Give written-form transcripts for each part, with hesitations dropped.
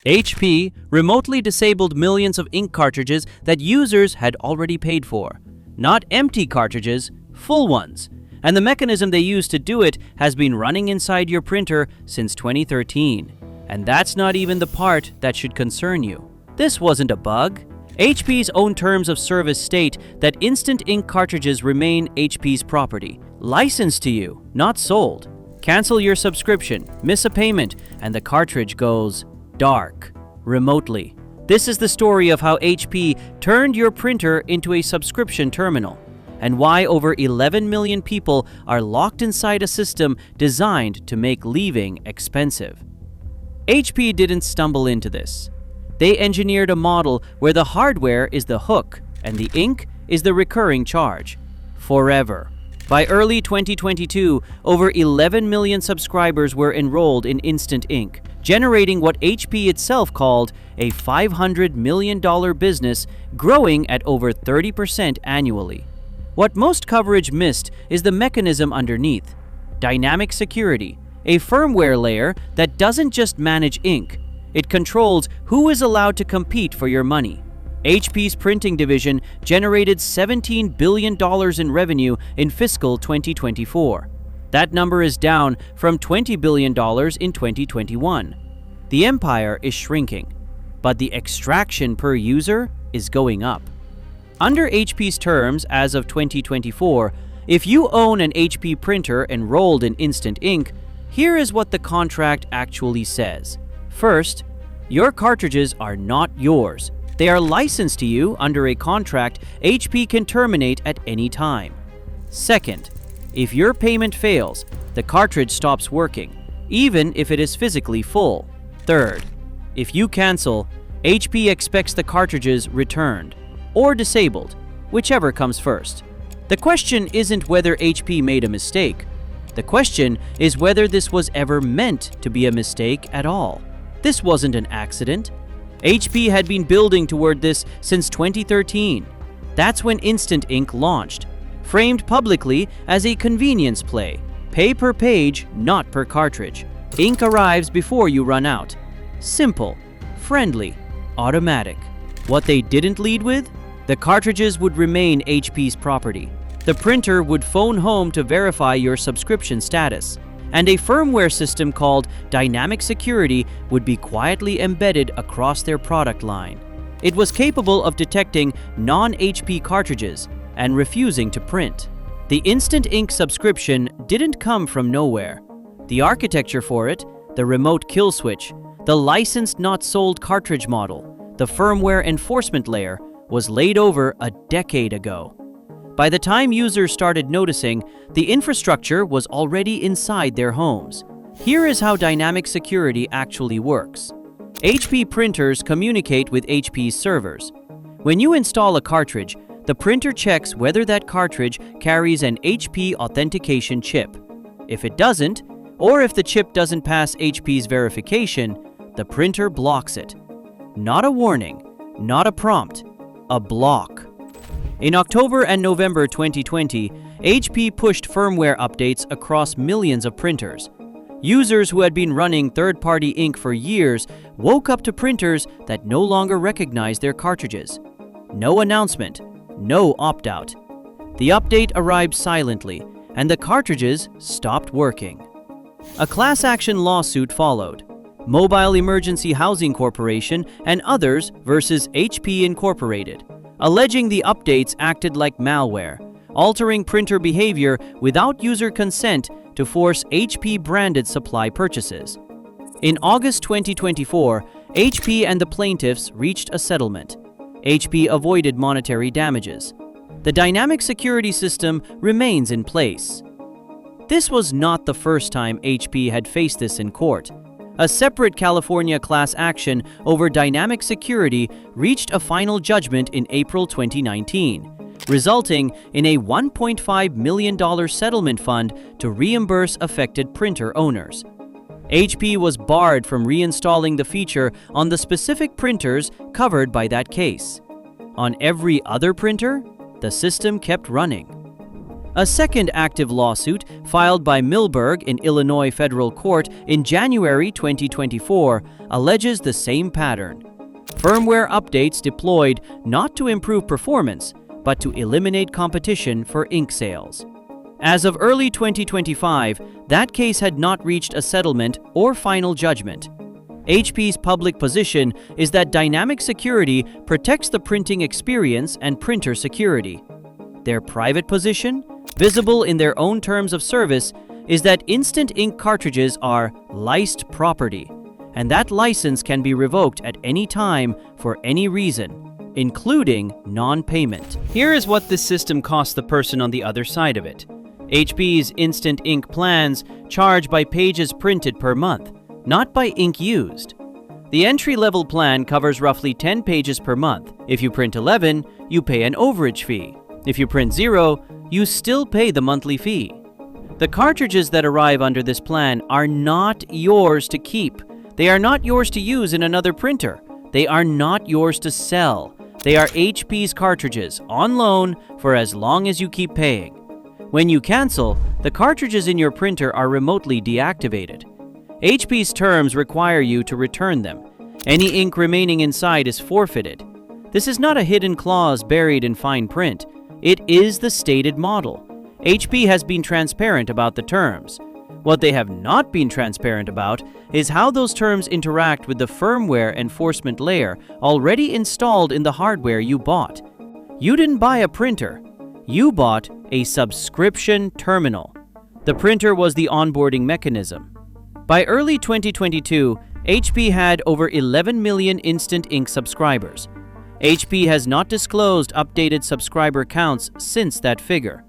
HP remotely disabled millions of ink cartridges that users had already paid for. Not empty cartridges, full ones. And the mechanism they used to do it has been running inside your printer since 2013. And that's not even the part that should concern you. This wasn't a bug. HP's own terms of service state that instant ink cartridges remain HP's property, licensed to you, not sold. Cancel your subscription, miss a payment, and the cartridge goes dark, remotely. This is the story of how HP turned your printer into a subscription terminal, and why over 11 million people are locked inside a system designed to make leaving expensive. HP didn't stumble into this. They engineered a model where the hardware is the hook and the ink is the recurring charge. Forever. By early 2022, over 11 million subscribers were enrolled in Instant Ink, generating what HP itself called a $500 million business, growing at over 30% annually. What most coverage missed is the mechanism underneath. Dynamic security, a firmware layer that doesn't just manage ink, it controls who is allowed to compete for your money. HP's printing division generated $17 billion in revenue in fiscal 2024. That number is down from $20 billion in 2021. The empire is shrinking, but the extraction per user is going up. Under HP's terms as of 2024, if you own an HP printer enrolled in Instant Ink, here is what the contract actually says. First, your cartridges are not yours. They are licensed to you under a contract HP can terminate at any time. Second, if your payment fails, the cartridge stops working, even if it is physically full. Third, if you cancel, HP expects the cartridges returned or disabled, whichever comes first. The question isn't whether HP made a mistake. The question is whether this was ever meant to be a mistake at all. This wasn't an accident. HP had been building toward this since 2013. That's when Instant Ink launched, framed publicly as a convenience play. Pay per page, not per cartridge. Ink arrives before you run out. Simple, friendly, automatic. What they didn't lead with? The cartridges would remain HP's property. The printer would phone home to verify your subscription status. And a firmware system called Dynamic Security would be quietly embedded across their product line. It was capable of detecting non-HP cartridges and refusing to print. The Instant Ink subscription didn't come from nowhere. The architecture for it, the remote kill switch, the licensed not sold cartridge model, the firmware enforcement layer, was laid over a decade ago. By the time users started noticing, the infrastructure was already inside their homes. Here is how dynamic security actually works. HP printers communicate with HP's servers. When you install a cartridge, the printer checks whether that cartridge carries an HP authentication chip. If it doesn't, or if the chip doesn't pass HP's verification, the printer blocks it. Not a warning, not a prompt, a block. In October and November 2020, HP pushed firmware updates across millions of printers. Users who had been running third-party ink for years woke up to printers that no longer recognized their cartridges. No announcement, no opt-out. The update arrived silently, and the cartridges stopped working. A class action lawsuit followed. Mobile Emergency Housing Corporation and others versus HP Incorporated, alleging the updates acted like malware, altering printer behavior without user consent to force HP-branded supply purchases. In August 2024, HP and the plaintiffs reached a settlement. HP avoided monetary damages. The dynamic security system remains in place. This was not the first time HP had faced this in court. A separate California class action over dynamic security reached a final judgment in April 2019, resulting in a $1.5 million settlement fund to reimburse affected printer owners. HP was barred from reinstalling the feature on the specific printers covered by that case. On every other printer, the system kept running. A second active lawsuit, filed by Milberg in Illinois federal court in January 2024, alleges the same pattern. Firmware updates deployed not to improve performance, but to eliminate competition for ink sales. As of early 2025, that case had not reached a settlement or final judgment. HP's public position is that dynamic security protects the printing experience and printer security. Their private position, visible in their own terms of service, is that instant ink cartridges are licensed property, and that license can be revoked at any time for any reason, including non-payment. Here is what this system costs the person on the other side of it. HP's instant ink plans charge by pages printed per month, not by ink used. The entry-level plan covers roughly 10 pages per month. If you print 11, you pay an overage fee. If you print 0, you still pay the monthly fee. The cartridges that arrive under this plan are not yours to keep. They are not yours to use in another printer. They are not yours to sell. They are HP's cartridges on loan for as long as you keep paying. When you cancel, the cartridges in your printer are remotely deactivated. HP's terms require you to return them. Any ink remaining inside is forfeited. This is not a hidden clause buried in fine print. It is the stated model. HP has been transparent about the terms. What they have not been transparent about is how those terms interact with the firmware enforcement layer already installed in the hardware you bought. You didn't buy a printer. You bought a subscription terminal. The printer was the onboarding mechanism. By early 2022, HP had over 11 million Instant Ink subscribers. HP has not disclosed updated subscriber counts since that figure.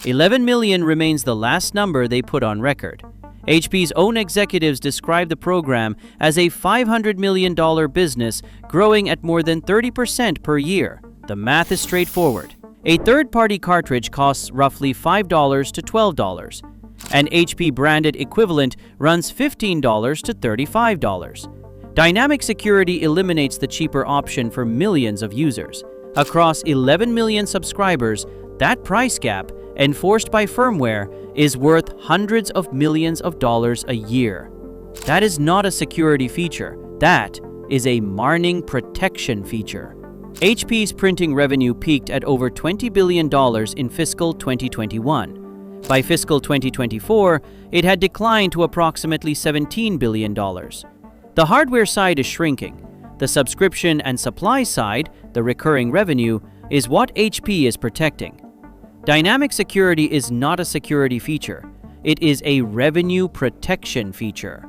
11 million remains the last number they put on record. HP's own executives describe the program as a $500 million business growing at more than 30% per year. The math is straightforward. A third-party cartridge costs roughly $5 to $12. An HP-branded equivalent runs $15 to $35. Dynamic security eliminates the cheaper option for millions of users. Across 11 million subscribers, that price gap, enforced by firmware, is worth hundreds of millions of dollars a year. That is not a security feature. That is a marning protection feature. HP's printing revenue peaked at over $20 billion in fiscal 2021. By fiscal 2024, it had declined to approximately $17 billion. The hardware side is shrinking. The subscription and supply side, the recurring revenue, is what HP is protecting. Dynamic security is not a security feature. It is a revenue protection feature.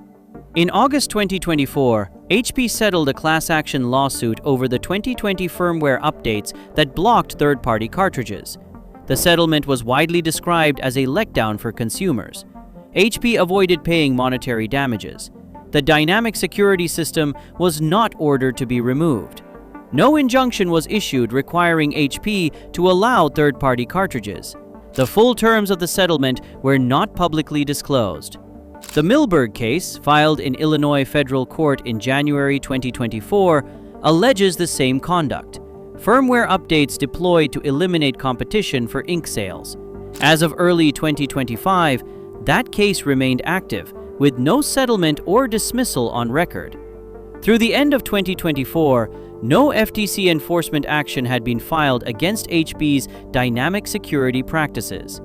In August 2024, HP settled a class action lawsuit over the 2020 firmware updates that blocked third-party cartridges. The settlement was widely described as a letdown for consumers. HP avoided paying monetary damages. The dynamic security system was not ordered to be removed. No injunction was issued requiring HP to allow third-party cartridges. The full terms of the settlement were not publicly disclosed. The Milberg case, filed in Illinois federal court in January 2024, alleges the same conduct. Firmware updates deployed to eliminate competition for ink sales. As of early 2025, that case remained active, with no settlement or dismissal on record. Through the end of 2024, no FTC enforcement action had been filed against HP's dynamic security practices.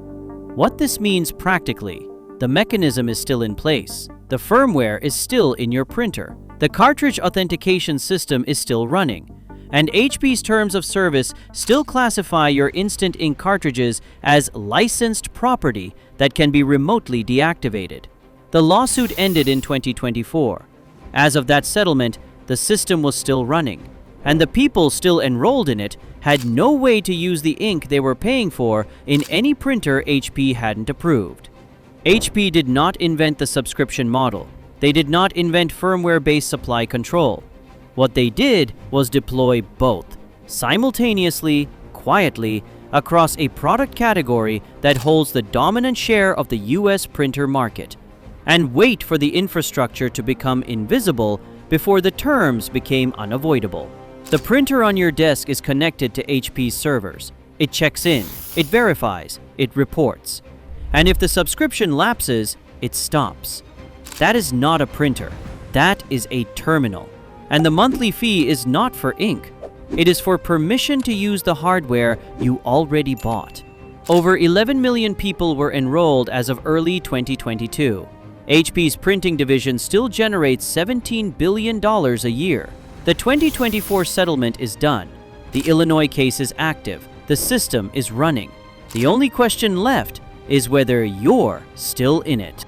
What this means practically: the mechanism is still in place. The firmware is still in your printer. The cartridge authentication system is still running. And HP's terms of service still classify your Instant Ink cartridges as licensed property that can be remotely deactivated. The lawsuit ended in 2024. As of that settlement, the system was still running, and the people still enrolled in it had no way to use the ink they were paying for in any printer HP hadn't approved. HP did not invent the subscription model. They did not invent firmware-based supply control. What they did was deploy both, simultaneously, quietly, across a product category that holds the dominant share of the US printer market, and wait for the infrastructure to become invisible before the terms became unavoidable. The printer on your desk is connected to HP's servers. It checks in, it verifies, it reports. And if the subscription lapses, it stops. That is not a printer. That is a terminal. And the monthly fee is not for ink. It is for permission to use the hardware you already bought. Over 11 million people were enrolled as of early 2022. HP's printing division still generates $17 billion a year. The 2024 settlement is done. The Illinois case is active. The system is running. The only question left is whether you're still in it.